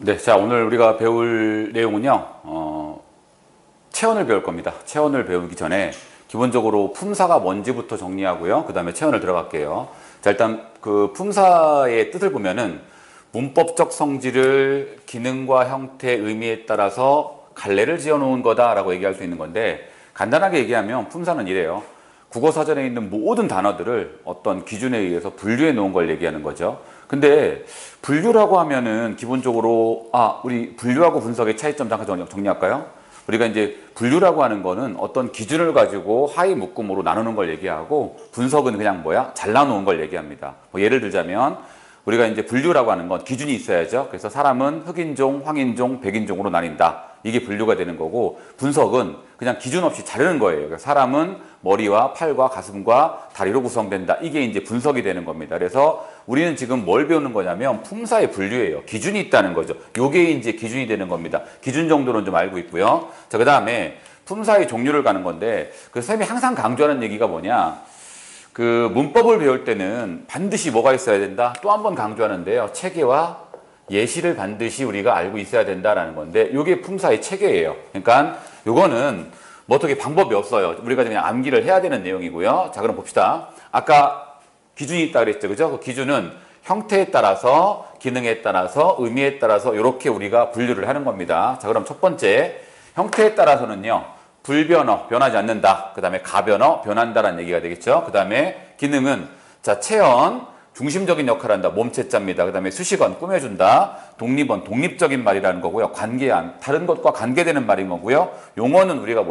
네, 자, 오늘 우리가 배울 내용은요, 체언을 배울 겁니다. 체언을 배우기 전에 기본적으로 품사가 뭔지부터 정리하고요. 그 다음에 체언을 들어갈게요. 자, 일단 그 품사의 뜻을 보면은 문법적 성질을 기능과 형태, 의미에 따라서 갈래를 지어 놓은 거다라고 얘기할 수 있는 건데, 간단하게 얘기하면 품사는 이래요. 국어사전에 있는 모든 단어들을 어떤 기준에 의해서 분류해 놓은 걸 얘기하는 거죠. 근데 분류라고 하면은 기본적으로 우리 분류하고 분석의 차이점 잠깐 정리할까요? 우리가 이제 분류라고 하는 거는 어떤 기준을 가지고 하위 묶음으로 나누는 걸 얘기하고, 분석은 그냥 잘라놓은 걸 얘기합니다. 뭐 예를 들자면 우리가 이제 분류라고 하는 건 기준이 있어야죠. 그래서 사람은 흑인종, 황인종, 백인종으로 나뉜다. 이게 분류가 되는 거고, 분석은 그냥 기준 없이 자르는 거예요. 그러니까 사람은 머리와 팔과 가슴과 다리로 구성된다. 이게 이제 분석이 되는 겁니다. 그래서 우리는 지금 뭘 배우는 거냐면 품사의 분류예요. 기준이 있다는 거죠. 요게 이제 기준이 되는 겁니다. 기준 정도는 좀 알고 있고요. 자, 그 다음에 품사의 종류를 가는 건데, 그 쌤이 항상 강조하는 얘기가 뭐냐? 그 문법을 배울 때는 반드시 뭐가 있어야 된다? 또 한 번 강조하는데요. 체계와 예시를 반드시 우리가 알고 있어야 된다라는 건데, 이게 품사의 체계예요. 그러니까 요거는 뭐 어떻게 방법이 없어요. 우리가 그냥 암기를 해야 되는 내용이고요. 자, 그럼 봅시다. 아까 기준이 있다 그랬죠. 그죠? 그 기준은 형태에 따라서, 기능에 따라서, 의미에 따라서 이렇게 우리가 분류를 하는 겁니다. 자, 그럼 첫 번째, 형태에 따라서는요, 불변어, 변하지 않는다. 그 다음에 가변어, 변한다라는 얘기가 되겠죠. 그 다음에 기능은, 자, 체언, 중심적인 역할을 한다. 몸체자입니다. 그 다음에 수식언, 꾸며준다. 독립언, 독립적인 말이라는 거고요. 관계한, 다른 것과 관계되는 말인 거고요. 용어는 우리가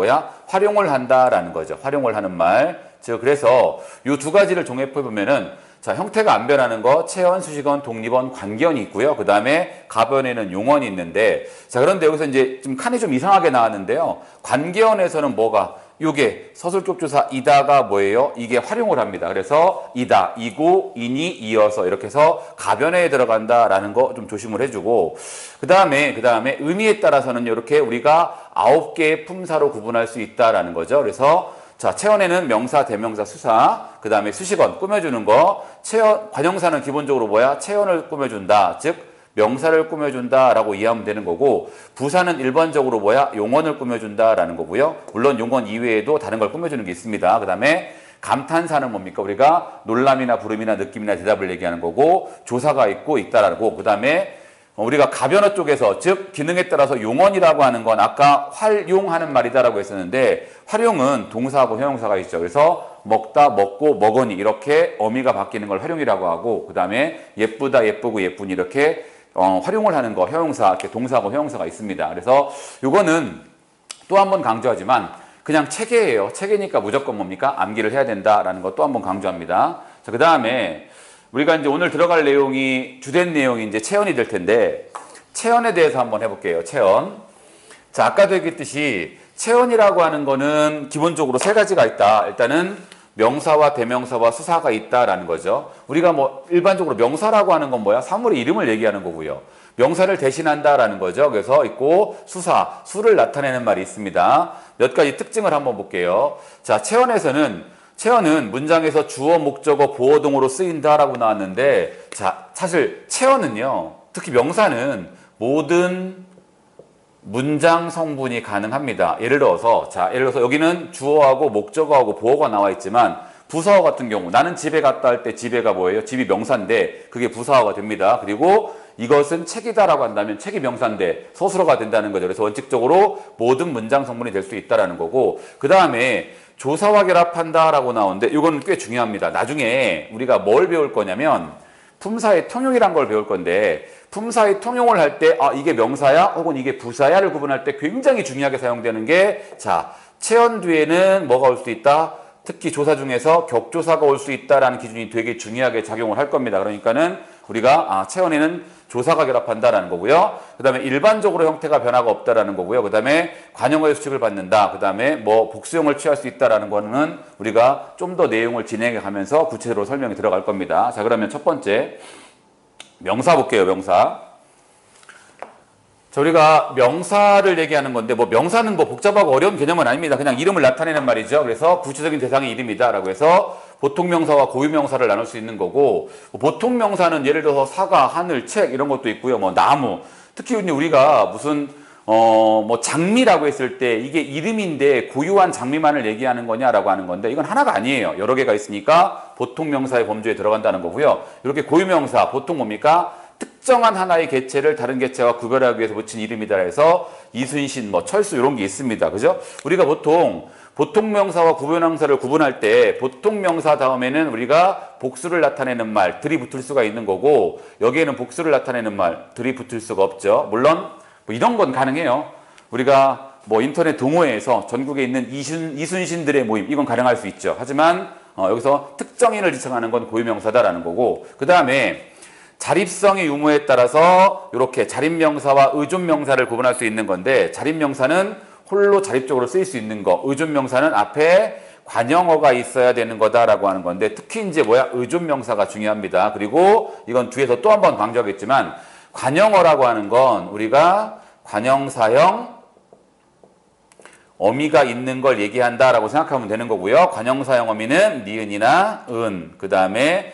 활용을 한다라는 거죠. 활용을 하는 말. 즉, 그래서 이 두 가지를 종합해보면은, 자, 형태가 안 변하는 거, 체언, 수식언, 독립언, 관계언이 있고요. 그 다음에 가변에는 용언이 있는데, 자, 그런데 여기서 이제 좀 칸이 좀 이상하게 나왔는데요. 관계언에서는 요게 서술격조사 이다가 뭐예요? 이게 활용을 합니다. 그래서 이다, 이고, 이니, 이어서 이렇게 해서 가변에 들어간다라는 거 좀 조심을 해주고, 그 다음에 의미에 따라서는 이렇게 우리가 9개의 품사로 구분할 수 있다라는 거죠. 그래서 자, 체언에는 명사, 대명사, 수사, 그 다음에 수식언, 꾸며주는 거, 관형사는 기본적으로 체언을 꾸며준다. 즉, 명사를 꾸며준다라고 이해하면 되는 거고, 부사는 일반적으로 용언을 꾸며준다라는 거고요. 물론 용언 이외에도 다른 걸 꾸며주는 게 있습니다. 그 다음에 감탄사는 뭡니까? 우리가 놀람이나 부름이나 느낌이나 대답을 얘기하는 거고, 조사가 있다라고. 그 다음에 우리가 가변어 쪽에서, 즉 기능에 따라서 용언이라고 하는 건 아까 활용하는 말이다라고 했었는데, 활용은 동사하고 형용사가 있죠. 그래서 먹다, 먹고, 먹으니 이렇게 어미가 바뀌는 걸 활용이라고 하고, 그 다음에 예쁘다, 예쁘고, 예쁘니 이렇게 활용을 하는 거, 형용사, 이렇게 동사하고 형용사가 있습니다. 그래서 이거는 또 한 번 강조하지만 그냥 체계예요. 체계니까 무조건 뭡니까? 암기를 해야 된다라는 거 또 한 번 강조합니다. 자, 그 다음에 우리가 이제 오늘 들어갈 내용이, 주된 내용이 이제 체언이 될 텐데, 체언에 대해서 한번 해볼게요. 체언. 자, 아까도 얘기했듯이 체언이라고 하는 거는 기본적으로 세 가지가 있다. 일단은 명사와 대명사와 수사가 있다라는 거죠. 우리가 일반적으로 명사라고 하는 건 사물의 이름을 얘기하는 거고요. 명사를 대신한다라는 거죠. 그래서 있고, 수사, 수를 나타내는 말이 있습니다. 몇 가지 특징을 한번 볼게요. 자, 체언은 문장에서 주어, 목적어, 보어 등으로 쓰인다라고 나왔는데, 자, 사실 체언은요, 특히 명사는 모든 문장 성분이 가능합니다. 예를 들어서 여기는 주어하고 목적어하고 보어가 나와 있지만, 부사어 같은 경우, 나는 집에 갔다 할 때 집에가 뭐예요? 집이 명사인데 그게 부사어가 됩니다. 그리고 이것은 책이다라고 한다면 책이 명사인데 서술어가 된다는 거죠. 그래서 원칙적으로 모든 문장 성분이 될 수 있다라는 거고, 그 다음에 조사와 결합한다라고 나오는데 이거는 꽤 중요합니다. 나중에 우리가 뭘 배울 거냐면 품사의 통용이란 걸 배울 건데, 품사의 통용을 할 때 이게 명사야 혹은 이게 부사야를 구분할 때 굉장히 중요하게 사용되는 게, 자, 체언 뒤에는 뭐가 올 수 있다? 특히 조사 중에서 격조사가 올 수 있다라는 기준이 되게 중요하게 작용을 할 겁니다. 그러니까는 우리가 조사가 결합한다라는 거고요. 그 다음에 일반적으로 형태가 변화가 없다라는 거고요. 그 다음에 관용어의 수칙을 받는다. 그 다음에 복수형을 취할 수 있다라는 거는 우리가 좀 더 내용을 진행해 가면서 구체적으로 설명이 들어갈 겁니다. 자, 그러면 첫 번째 명사 볼게요. 명사. 자, 우리가 명사를 얘기하는 건데, 명사는 복잡하고 어려운 개념은 아닙니다. 그냥 이름을 나타내는 말이죠. 그래서 구체적인 대상의 이름이다라고 해서 보통 명사와 고유 명사를 나눌 수 있는 거고, 보통 명사는 예를 들어서 사과, 하늘, 책 이런 것도 있고요. 나무, 특히 우리가 무슨 뭐 장미라고 했을 때 이게 이름인데 고유한 장미만을 얘기하는 거냐라고 하는 건데 이건 하나가 아니에요. 여러 개가 있으니까 보통 명사의 범주에 들어간다는 거고요. 이렇게 고유명사 보통 뭡니까? 특정한 하나의 개체를 다른 개체와 구별하기 위해서 붙인 이름이다 해서 이순신, 뭐 철수 이런 게 있습니다. 그죠? 우리가 보통 명사와 구별명사를 구분할 때 보통 명사 다음에는 우리가 복수를 나타내는 말들이 붙을 수가 있는 거고 여기에는 복수를 나타내는 말들이 붙을 수가 없죠. 물론 뭐 이런 건 가능해요. 우리가 뭐 인터넷 동호회에서 전국에 있는 이순신들의 모임 이건 가능할 수 있죠. 하지만 여기서 특정인을 지칭하는 건 고유명사다라는 거고 그 다음에 자립성의 유무에 따라서 이렇게 자립명사와 의존명사를 구분할 수 있는 건데 자립명사는 홀로 자립적으로 쓰일 수 있는 거, 의존명사는 앞에 관형어가 있어야 되는 거다라고 하는 건데 특히 이제 의존명사가 중요합니다. 그리고 이건 뒤에서 또 한 번 강조하겠지만 관형어라고 하는 건 우리가 관형사형 어미가 있는 걸 얘기한다라고 생각하면 되는 거고요. 관형사형 어미는 니은이나 은, 그 다음에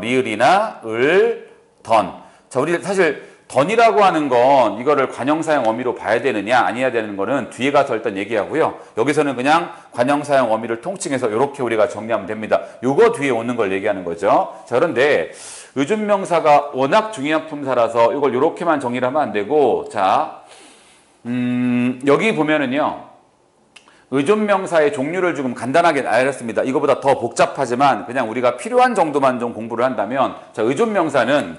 리을이나 을, 던. 자, 우리 사실 던이라고 하는 건 이거를 관형사형 어미로 봐야 되느냐 아니어야 되는 거는 뒤에 가서 일단 얘기하고요. 여기서는 그냥 관형사형 어미를 통칭해서 이렇게 우리가 정리하면 됩니다. 요거 뒤에 오는 걸 얘기하는 거죠. 자, 그런데 의존명사가 워낙 중요한 품사라서 이걸 이렇게만 정리를 하면 안 되고 자, 여기 보면은요. 의존명사의 종류를 조금 간단하게 알렸습니다. 이거보다 더 복잡하지만 그냥 우리가 필요한 정도만 좀 공부를 한다면 자, 의존명사는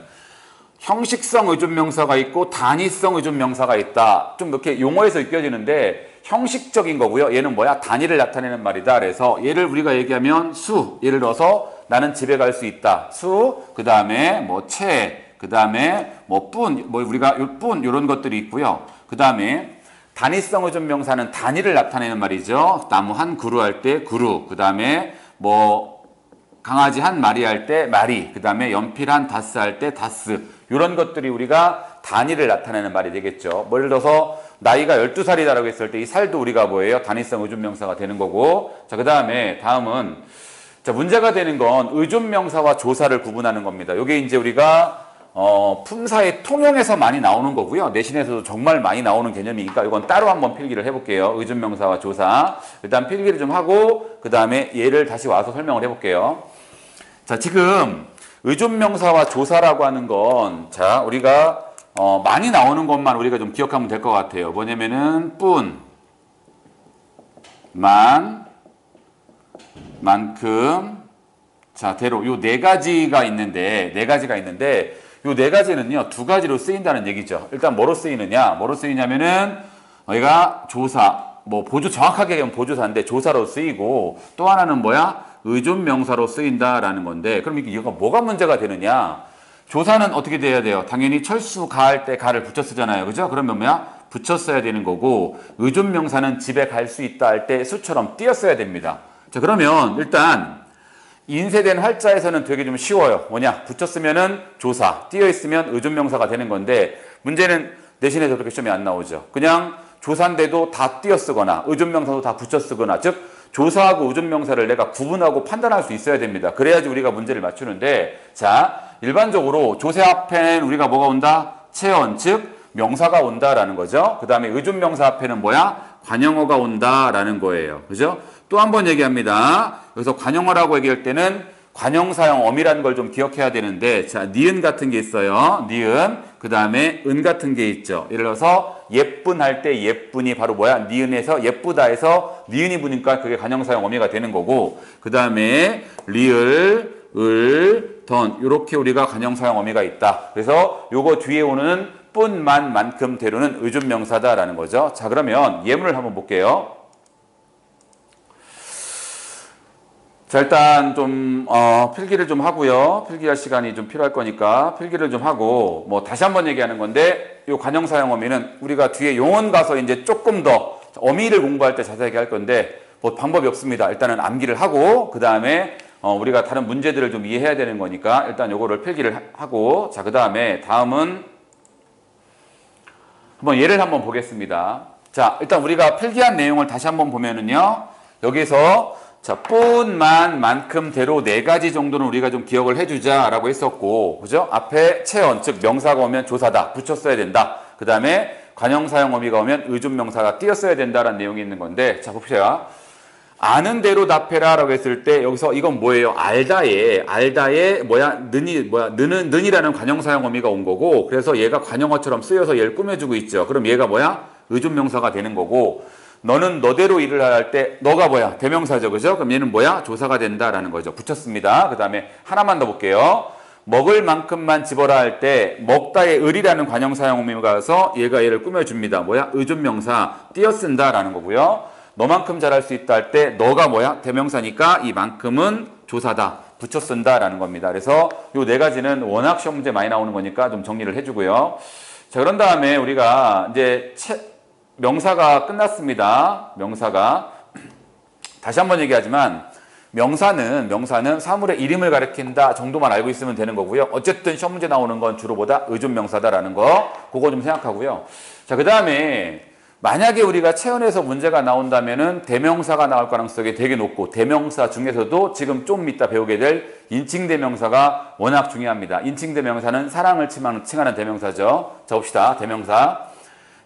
형식성 의존명사가 있고 단위성 의존명사가 있다. 좀 이렇게 용어에서 느껴지는데 형식적인 거고요. 얘는 뭐야? 단위를 나타내는 말이다. 그래서 얘를 우리가 얘기하면 수, 예를 들어서 나는 집에 갈 수 있다. 수, 그 다음에 뭐 채, 그 다음에 뭐 뿐, 뭐 우리가 뿐 이런 것들이 있고요. 그 다음에 단위성 의존명사는 단위를 나타내는 말이죠. 나무 한 그루 할 때 그루, 그 다음에 뭐 강아지 한 마리 할 때 마리, 그 다음에 연필 한 다스 할 때 다스 이런 것들이 우리가 단위를 나타내는 말이 되겠죠. 뭐 예를 들어서 나이가 12살이다라고 했을 때 이 살도 우리가 뭐예요? 단위성 의존명사가 되는 거고 자, 그 다음에 다음은 자, 문제가 되는 건 의존명사와 조사를 구분하는 겁니다. 이게 이제 우리가 품사의 통용에서 많이 나오는 거고요. 내신에서도 정말 많이 나오는 개념이니까 이건 따로 한번 필기를 해볼게요. 의존명사와 조사. 일단 필기를 좀 하고 그 다음에 얘를 다시 와서 설명을 해볼게요. 자, 지금 의존명사와 조사라고 하는 건 자, 우리가 많이 나오는 것만 우리가 좀 기억하면 될 것 같아요. 뭐냐면은 뿐, 만, 만큼, 자, 대로 요 네 가지가 있는데 요 네 가지는요 두 가지로 쓰인다는 얘기죠. 일단 뭐로 쓰이냐면은 얘가 조사, 뭐 보조 정확하게 얘기하면 보조사인데 조사로 쓰이고 또 하나는 뭐야? 의존명사로 쓰인다라는 건데 그럼 이거 뭐가 문제가 되느냐? 조사는 어떻게 돼야 돼요? 당연히 철수 가할 때 가를 붙여 쓰잖아요. 그죠? 그러면 뭐야? 붙여 써야 되는 거고 의존명사는 집에 갈 수 있다 할 때 수처럼 띄어 써야 됩니다. 자, 그러면 일단 인쇄된 활자에서는 되게 좀 쉬워요. 뭐냐? 붙여 쓰면은 조사, 띄어 있으면 의존명사가 되는 건데 문제는 내신에서 그렇게 시험이 안 나오죠. 그냥 조사인데도 다 띄어 쓰거나 의존명사도 다 붙여 쓰거나 즉 조사하고 의존명사를 내가 구분하고 판단할 수 있어야 됩니다. 그래야지 우리가 문제를 맞추는데 자, 일반적으로 조세 앞에는 우리가 뭐가 온다? 체언, 즉 명사가 온다라는 거죠. 그 다음에 의존명사 앞에는 뭐야? 관형어가 온다라는 거예요. 그죠? 또 한 번 얘기합니다. 여기서 관형어라고 얘기할 때는 관형사형 어미라는 걸 좀 기억해야 되는데 자, 니은 같은 게 있어요. 니은. 그 다음에 은 같은 게 있죠. 예를 들어서 예쁜 할 때 예쁜이 바로 뭐야? 니은에서 예쁘다 해서 니은이 붙으니까 그게 관형사형 어미가 되는 거고 그 다음에 리을, 을, 던 이렇게 우리가 관형사형 어미가 있다. 그래서 요거 뒤에 오는 뿐, 만, 만큼, 대로는 의존명사다라는 거죠. 자, 그러면 예문을 한번 볼게요. 자, 일단 좀 필기를 좀 하고요. 필기할 시간이 좀 필요할 거니까 필기를 좀 하고 뭐 다시 한번 얘기하는 건데 요 관형사형 어미는 우리가 뒤에 용언 가서 이제 조금 더 어미를 공부할 때 자세하게 할 건데 뭐 방법이 없습니다. 일단은 암기를 하고 그 다음에 우리가 다른 문제들을 좀 이해해야 되는 거니까 일단 요거를 필기를 하고 자, 그 다음에 다음은 한번 예를 한번 보겠습니다. 자, 일단 우리가 필기한 내용을 다시 한번 보면은요. 여기서 자, 뿐, 만, 만큼, 대로 네 가지 정도는 우리가 좀 기억을 해주자라고 했었고, 그죠? 앞에 체언, 즉 명사가 오면 조사다, 붙였어야 된다. 그 다음에 관형사형 어미가 오면 의존명사가 띄었어야 된다라는 내용이 있는 건데, 자 봅시다. 아는 대로 답해라 라고 했을 때 여기서 이건 뭐예요? 알다에 뭐야? 는이라는 관형사형 어미가 온 거고, 그래서 얘가 관형어처럼 쓰여서 얘를 꾸며주고 있죠. 그럼 얘가 뭐야? 의존명사가 되는 거고, 너는 너대로 일을 할 때 너가 뭐야? 대명사죠. 그죠? 그럼 얘는 뭐야? 조사가 된다라는 거죠. 붙였습니다. 그 다음에 하나만 더 볼게요. 먹을 만큼만 집어라 할 때 먹다의 을이라는 관형사형 어미가 가서 얘가 얘를 꾸며줍니다. 뭐야? 의존명사 띄어쓴다라는 거고요. 너만큼 잘할 수 있다 할 때 너가 뭐야? 대명사니까 이만큼은 조사다. 붙여 쓴다라는 겁니다. 그래서 요 네 가지는 워낙 시험 문제 많이 나오는 거니까 좀 정리를 해주고요. 자, 그런 다음에 우리가 이제 명사가 끝났습니다. 명사가 다시 한번 얘기하지만 명사는 사물의 이름을 가리킨다 정도만 알고 있으면 되는 거고요. 어쨌든 시험 문제 나오는 건 주로 보다 의존명사다라는 거 그거 좀 생각하고요. 자, 그 다음에 만약에 우리가 체언에서 문제가 나온다면은 대명사가 나올 가능성이 되게 높고, 대명사 중에서도 지금 좀 이따 배우게 될 인칭대명사가 워낙 중요합니다. 인칭대명사는 사랑을 칭하는 대명사죠. 자, 봅시다. 대명사.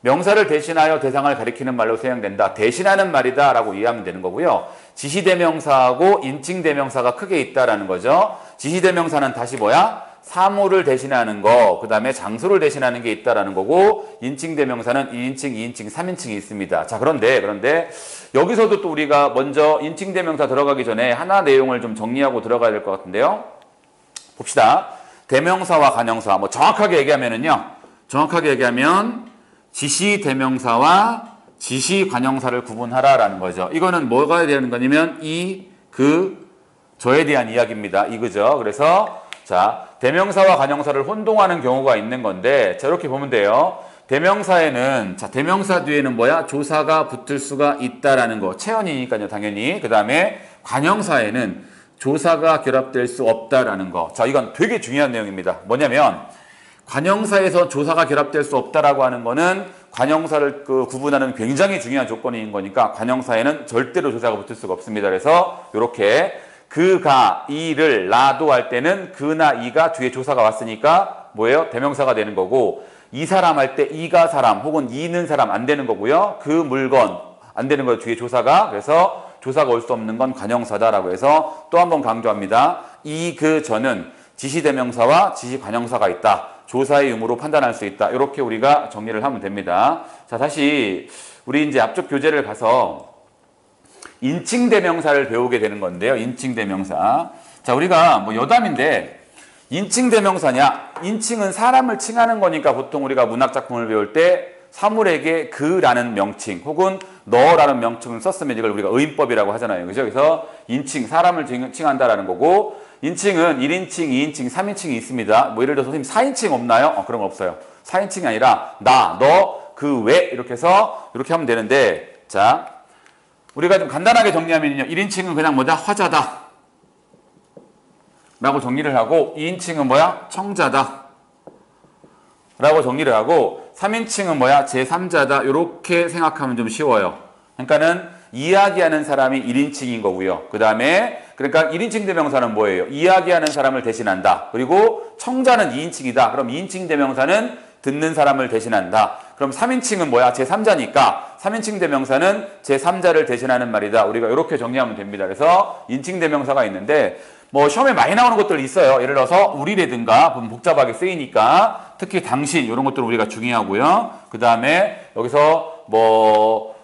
명사를 대신하여 대상을 가리키는 말로 사용된다. 대신하는 말이다 라고 이해하면 되는 거고요. 지시대명사하고 인칭대명사가 크게 있다라는 거죠. 지시대명사는 다시 뭐야? 사물을 대신하는 거, 그 다음에 장소를 대신하는 게 있다라는 거고, 인칭대명사는 1인칭, 2인칭, 3인칭이 있습니다. 자, 그런데 여기서도 또 우리가 먼저 인칭대명사 들어가기 전에 하나 내용을 좀 정리하고 들어가야 될 것 같은데요. 봅시다. 대명사와 관형사, 뭐 정확하게 얘기하면 지시대명사와 지시관형사를 구분하라라는 거죠. 이거는 뭐가 되는 거냐면 저에 대한 이야기입니다. 그죠? 그래서 자, 대명사와 관형사를 혼동하는 경우가 있는 건데, 자, 이렇게 보면 돼요. 대명사에는, 자, 대명사 뒤에는 뭐야? 조사가 붙을 수가 있다라는 거. 체언이니까요, 당연히. 그 다음에 관형사에는 조사가 결합될 수 없다라는 거. 자, 이건 되게 중요한 내용입니다. 뭐냐면, 관형사에서 조사가 결합될 수 없다라고 하는 거는 관형사를 구분하는 굉장히 중요한 조건인 거니까 관형사에는 절대로 조사가 붙을 수가 없습니다. 그래서 이렇게 그가, 이를, 나도 할 때는 그나 이가 뒤에 조사가 왔으니까 뭐예요? 대명사가 되는 거고, 이 사람 할 때 이가 사람 혹은 이는 사람 안 되는 거고요. 그 물건 안 되는 거예요. 뒤에 조사가. 그래서 조사가 올 수 없는 건 관형사다라고 해서 또 한 번 강조합니다. 저는 지시대명사와 지시관형사가 있다. 조사의 의무로 판단할 수 있다. 이렇게 우리가 정리를 하면 됩니다. 자, 다시 우리 이제 앞쪽 교재를 가서 인칭대명사를 배우게 되는 건데요. 인칭대명사. 자, 우리가 뭐 여담인데 인칭대명사냐? 인칭은 사람을 칭하는 거니까 보통 우리가 문학작품을 배울 때 사물에게 그라는 명칭 혹은 너라는 명칭을 썼으면 이걸 우리가 의인법이라고 하잖아요. 그죠? 그래서 인칭, 사람을 칭한다라는 거고, 인칭은 1인칭, 2인칭, 3인칭이 있습니다. 뭐 예를 들어서 선생님 4인칭 없나요? 그런 거 없어요. 4인칭이 아니라 나, 너, 그, 왜 이렇게 해서 이렇게 하면 되는데, 자, 우리가 좀 간단하게 정리하면요. 1인칭은 그냥 뭐다? 화자다 라고 정리를 하고, 2인칭은 뭐야? 청자다 라고 정리를 하고, 3인칭은 뭐야? 제3자다 이렇게 생각하면 좀 쉬워요. 그러니까는 이야기하는 사람이 1인칭인 거고요. 그 다음에 그러니까 1인칭 대명사는 뭐예요? 이야기하는 사람을 대신한다. 그리고 청자는 2인칭이다. 그럼 2인칭 대명사는 듣는 사람을 대신한다. 그럼 3인칭은 뭐야? 제3자니까 3인칭 대명사는 제3자를 대신하는 말이다. 우리가 이렇게 정리하면 됩니다. 그래서 인칭 대명사가 있는데 뭐 시험에 많이 나오는 것들이 있어요. 예를 들어서 우리라든가 복잡하게 쓰이니까 특히 당신 이런 것들은 우리가 중요하고요. 그 다음에 여기서 뭐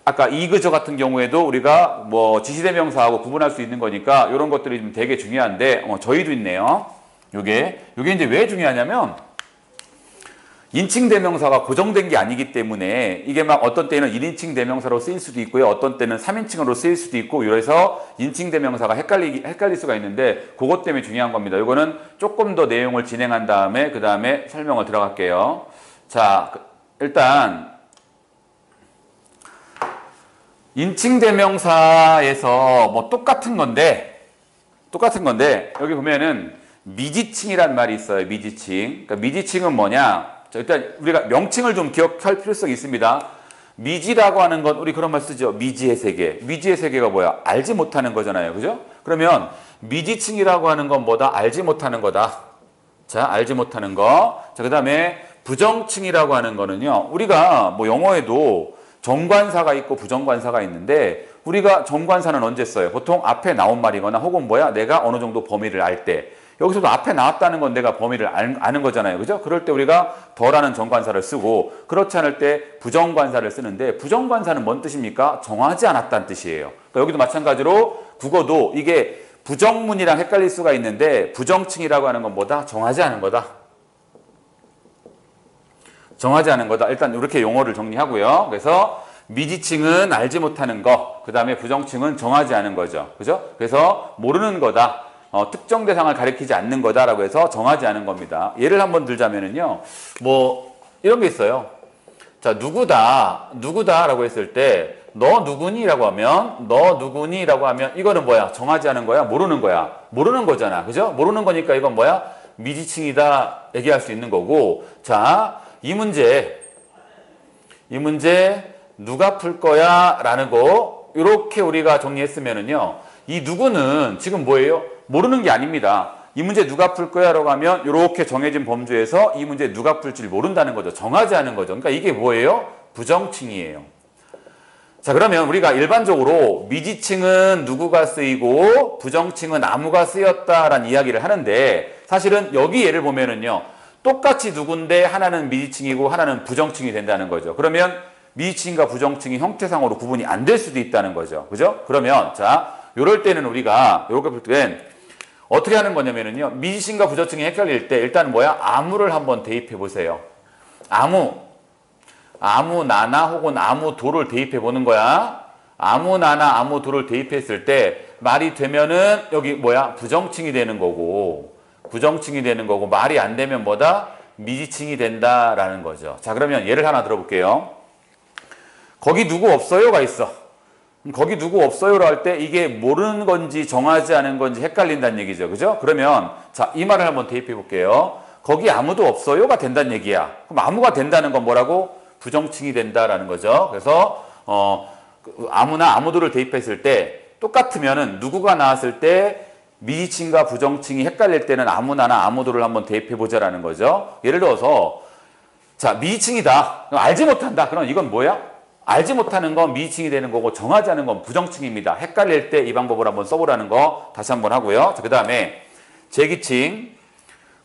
아까 그저 같은 경우에도 우리가 뭐 지시대명사하고 구분할 수 있는 거니까 이런 것들이 좀 되게 중요한데 저희도 있네요. 요게 이제 왜 중요하냐면 인칭 대명사가 고정된 게 아니기 때문에 이게 막 어떤 때는 1인칭 대명사로 쓰일 수도 있고요. 어떤 때는 3인칭으로 쓰일 수도 있고 이래서 인칭 대명사가 헷갈릴 수가 있는데 그것 때문에 중요한 겁니다. 이거는 조금 더 내용을 진행한 다음에 그 다음에 설명을 들어갈게요. 자, 일단 인칭 대명사에서 뭐 똑같은 건데 여기 보면은 미지칭이란 말이 있어요. 미지칭. 그러니까 미지칭은 뭐냐? 자, 일단 우리가 명칭을 좀 기억할 필요성이 있습니다. 미지라고 하는 건 우리 그런 말 쓰죠. 미지의 세계. 미지의 세계가 뭐야? 알지 못하는 거잖아요. 그죠? 그러면 미지칭이라고 하는 건 뭐다? 알지 못하는 거다. 자, 알지 못하는 거. 자, 그 다음에 부정칭이라고 하는 거는요. 우리가 뭐 영어에도 정관사가 있고 부정관사가 있는데 우리가 정관사는 언제 써요? 보통 앞에 나온 말이거나 혹은 뭐야? 내가 어느 정도 범위를 알 때. 여기서도 앞에 나왔다는 건 내가 범위를 아는 거잖아요. 그죠? 그럴 때 우리가 더라는 정관사를 쓰고 그렇지 않을 때 부정관사를 쓰는데 부정관사는 뭔 뜻입니까? 정하지 않았다는 뜻이에요. 그러니까 여기도 마찬가지로 국어도 이게 부정문이랑 헷갈릴 수가 있는데 부정칭이라고 하는 건 뭐다? 정하지 않은 거다. 정하지 않은 거다. 일단 이렇게 용어를 정리하고요. 그래서 미지칭은 알지 못하는 거, 그 다음에 부정칭은 정하지 않은 거죠. 그죠? 그래서 모르는 거다. 특정 대상을 가리키지 않는 거다라고 해서 정하지 않은 겁니다. 예를 한번 들자면은요. 뭐 이런 게 있어요. 자, 누구다라고 했을 때 너 누구니라고 하면 너 누구니라고 하면 이거는 뭐야? 정하지 않은 거야? 모르는 거야? 모르는 거잖아. 그죠? 모르는 거니까 이건 뭐야? 미지칭이다 얘기할 수 있는 거고. 자, 이 문제 누가 풀 거야? 라는 거 이렇게 우리가 정리했으면은요. 이 누구는 지금 뭐예요? 모르는 게 아닙니다. 이 문제 누가 풀 거야? 라고 하면 이렇게 정해진 범주에서 이 문제 누가 풀지를 모른다는 거죠. 정하지 않은 거죠. 그러니까 이게 뭐예요? 부정칭이에요. 자, 그러면 우리가 일반적으로 미지칭은 누구가 쓰이고 부정칭은 아무가 쓰였다라는 이야기를 하는데 사실은 여기 예를 보면은요. 똑같이 누군데 하나는 미지칭이고 하나는 부정칭이 된다는 거죠. 그러면 미지칭과 부정칭이 형태상으로 구분이 안 될 수도 있다는 거죠. 그죠? 그러면 자, 요럴 때는 우리가 요렇게 볼 땐 어떻게 하는 거냐면은요. 미지칭과 부정칭이 헷갈릴 때 일단 뭐야? 아무를 한번 대입해 보세요. 아무 나나 혹은 아무 도를 대입해 보는 거야. 아무 나나 아무 도를 대입했을 때 말이 되면은 여기 뭐야? 부정칭이 되는 거고 말이 안 되면 뭐다? 미지칭이 된다라는 거죠. 자, 그러면 예를 하나 들어볼게요. 거기 누구 없어요가 있어. 거기 누구 없어요로 할 때 이게 모르는 건지 정하지 않은 건지 헷갈린다는 얘기죠. 그죠? 그러면 자, 이 말을 한번 대입해 볼게요. 거기 아무도 없어요가 된다는 얘기야. 그럼 아무가 된다는 건 뭐라고? 부정칭이 된다라는 거죠. 그래서 아무나 아무도를 대입했을 때 똑같으면은 누구가 나왔을 때 미지칭과 부정칭이 헷갈릴 때는 아무나나 아무도를 한번 대입해 보자라는 거죠. 예를 들어서 자, 미지칭이다. 알지 못한다. 그럼 이건 뭐야? 알지 못하는 건 미지칭이 되는 거고 정하지 않은 건 부정칭입니다. 헷갈릴 때 이 방법을 한번 써보라는 거 다시 한번 하고요. 그 다음에 제기칭.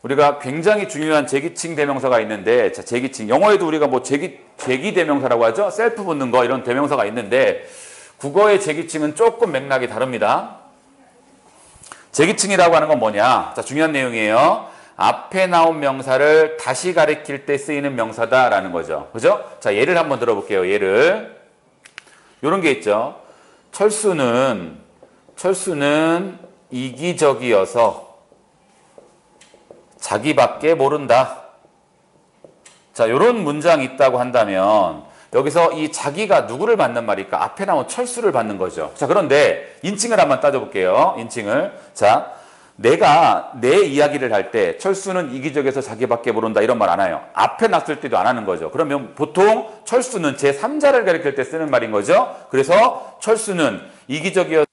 우리가 굉장히 중요한 제기칭 대명사가 있는데 자, 제기칭. 영어에도 우리가 뭐 제기 대명사라고 하죠. 셀프 붙는 거 이런 대명사가 있는데 국어의 제기칭은 조금 맥락이 다릅니다. 제기칭이라고 하는 건 뭐냐? 자, 중요한 내용이에요. 앞에 나온 명사를 다시 가리킬 때 쓰이는 명사다라는 거죠. 그죠? 자, 예를 한번 들어볼게요. 예를. 요런 게 있죠. 철수는 이기적이어서 자기밖에 모른다. 자, 요런 문장이 있다고 한다면 여기서 이 자기가 누구를 받는 말일까? 앞에 나온 철수를 받는 거죠. 자, 그런데 인칭을 한번 따져볼게요. 인칭을. 자, 내가 내 이야기를 할 때 철수는 이기적에서 자기밖에 모른다 이런 말 안 해요. 앞에 놨을 때도 안 하는 거죠. 그러면 보통 철수는 제3자를 가리킬 때 쓰는 말인 거죠. 그래서 철수는 이기적이어서